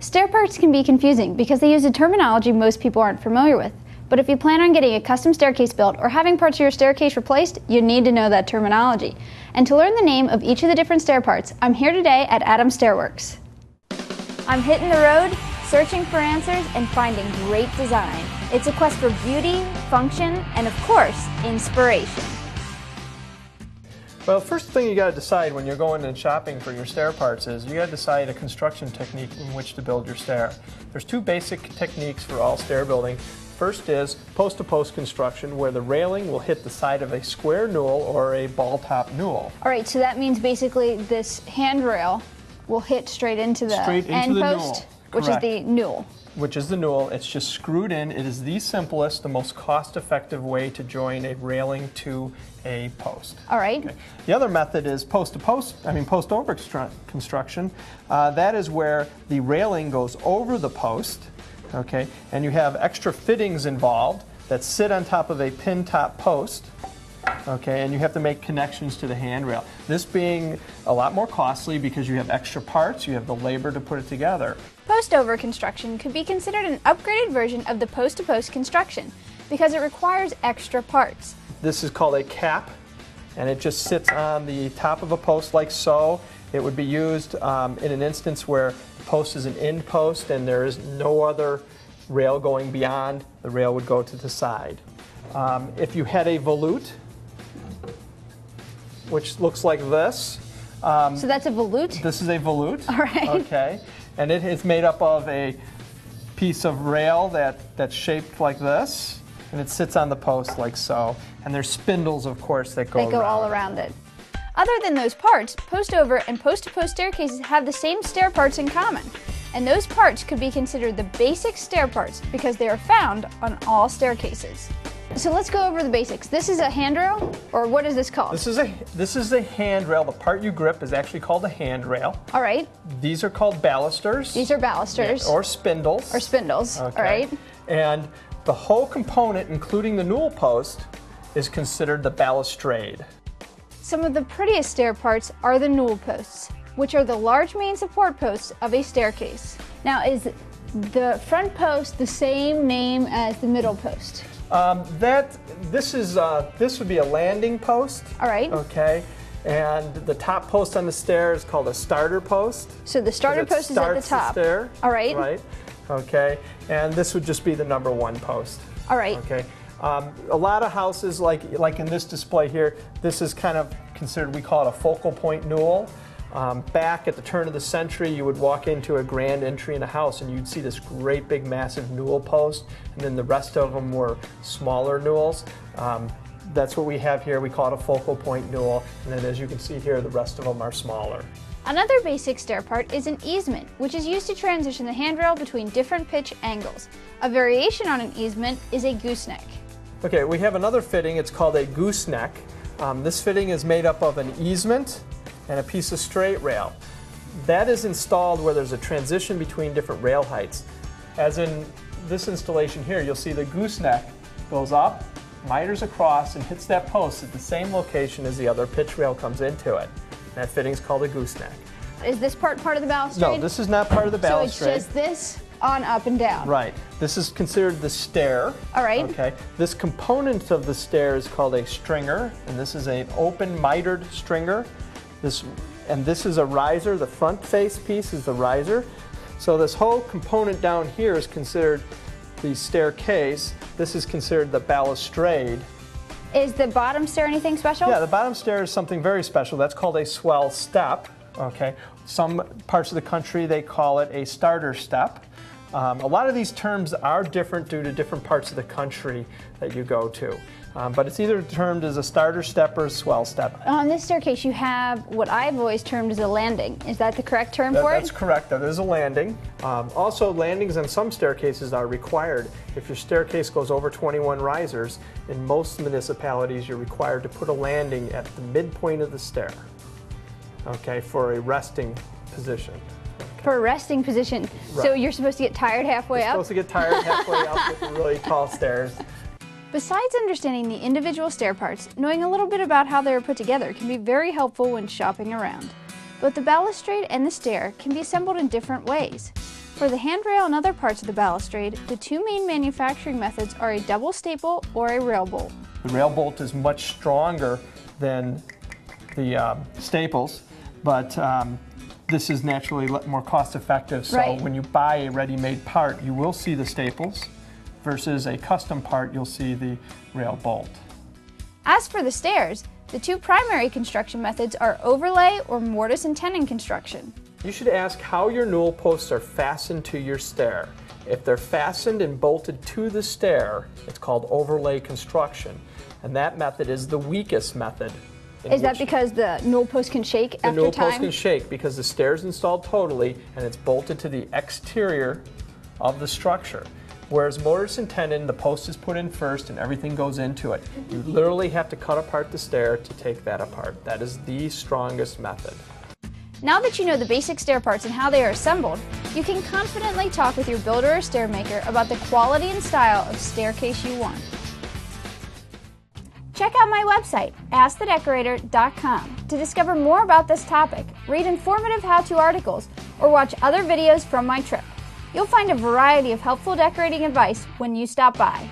Stair parts can be confusing because they use a terminology most people aren't familiar with. But if you plan on getting a custom staircase built or having parts of your staircase replaced, you need to know that terminology. And to learn the name of each of the different stair parts, I'm here today at Adams Stairworks. I'm hitting the road, searching for answers, and finding great design. It's a quest for beauty, function, and of course, inspiration. Well, first thing you got to decide when you're going and shopping for your stair parts is you got to decide a construction technique in which to build your stair. There's two basic techniques for all stair building. First is post-to-post construction, where the railing will hit the side of a square newel or a ball-top newel. All right, so that means basically this handrail will hit straight into the end post, which is the newel. Which is the newel. It's just screwed in. It is the simplest, the most cost-effective way to join a railing to a post. All right. Okay. The other method is post-over construction. That is where the railing goes over the post, okay, and you have extra fittings involved that sit on top of a pin top post. Okay, and you have to make connections to the handrail. This being a lot more costly because you have extra parts, you have the labor to put it together. Post-over construction could be considered an upgraded version of the post-to-post construction because it requires extra parts. This is called a cap, and it just sits on the top of a post like so. It would be used in an instance where the post is an end post and there is no other rail going beyond. The rail would go to the side. If you had a volute, which looks like this. So that's a volute? This is a volute. All right. Okay. And it is made up of a piece of rail that's shaped like this, and it sits on the post like so. And there's spindles, of course, that go all around it. Other than those parts, post-over and post-to-post staircases have the same stair parts in common. And those parts could be considered the basic stair parts because they are found on all staircases. So let's go over the basics. This is a handrail, or what is this called? This is a handrail. The part you grip is actually called a handrail. All right. These are called balusters. These are balusters. Yeah, or spindles. Or spindles, okay. All right. And the whole component, including the newel post, is considered the balustrade. Some of the prettiest stair parts are the newel posts, which are the large main support posts of a staircase. Now, is the front post the same name as the middle post? This would be a landing post. All right. Okay. And the top post on the stair is called a starter post. So the starter post is at the top. The stair. All right. Right. Okay. And this would just be the number one post. All right. Okay. A lot of houses, like in this display here, this is kind of considered, we call it a focal point newel. Back at the turn of the century, you would walk into a grand entry in a house and you'd see this great big massive newel post, and then the rest of them were smaller newels. That's what we have here. We call it a focal point newel, and then as you can see here, the rest of them are smaller. Another basic stair part is an easement, which is used to transition the handrail between different pitch angles. A variation on an easement is a gooseneck. Okay, we have another fitting. It's called a gooseneck. This fitting is made up of an easement and a piece of straight rail. That is installed where there's a transition between different rail heights. As in this installation here, you'll see the gooseneck goes up, miters across, and hits that post at the same location as the other pitch rail comes into it. That fitting is called a gooseneck. Is this part of the balustrade? No, this is not part of the balustrade. So it's just this on up and down. This This is considered the stair. All right. Okay. This component of the stair is called a stringer, and this is an open mitered stringer. This is a riser. The front face piece is the riser. So this whole component down here is considered the staircase. This is considered the balustrade. Is the bottom stair anything special? Yeah, the bottom stair is something very special. That's called a swell step. Okay. Some parts of the country they call it a starter step. A lot of these terms are different due to different parts of the country that you go to. But it's either termed as a starter step or a swell step. On this staircase you have what I've always termed as a landing. Is that the correct term for it? That's correct. That is a landing. Also, landings on some staircases are required. If your staircase goes over 21 risers, in most municipalities you're required to put a landing at the midpoint of the stair, okay, for a resting position. For a resting position. Right. So you're supposed to get tired halfway up? You're supposed to get tired halfway up with the really tall stairs. Besides understanding the individual stair parts, knowing a little bit about how they are put together can be very helpful when shopping around. Both the balustrade and the stair can be assembled in different ways. For the handrail and other parts of the balustrade, the two main manufacturing methods are a double staple or a rail bolt. The rail bolt is much stronger than the staples, but this is naturally more cost effective. So Right. when you buy a ready-made part, you will see the staples, versus a custom part, you'll see the rail bolt. As for the stairs, the two primary construction methods are overlay or mortise and tenon construction. You should ask how your newel posts are fastened to your stair. If they're fastened and bolted to the stair, it's called overlay construction, and that method is the weakest method. Is that because the newel post can shake after time? The newel post can shake because the stair is installed totally and it's bolted to the exterior of the structure. Whereas mortise and tenon, the post is put in first and everything goes into it. You literally have to cut apart the stair to take that apart. That is the strongest method. Now that you know the basic stair parts and how they are assembled, you can confidently talk with your builder or stair maker about the quality and style of staircase you want. Check out my website, askthedecorator.com, to discover more about this topic, read informative how-to articles, or watch other videos from my trip. You'll find a variety of helpful decorating advice when you stop by.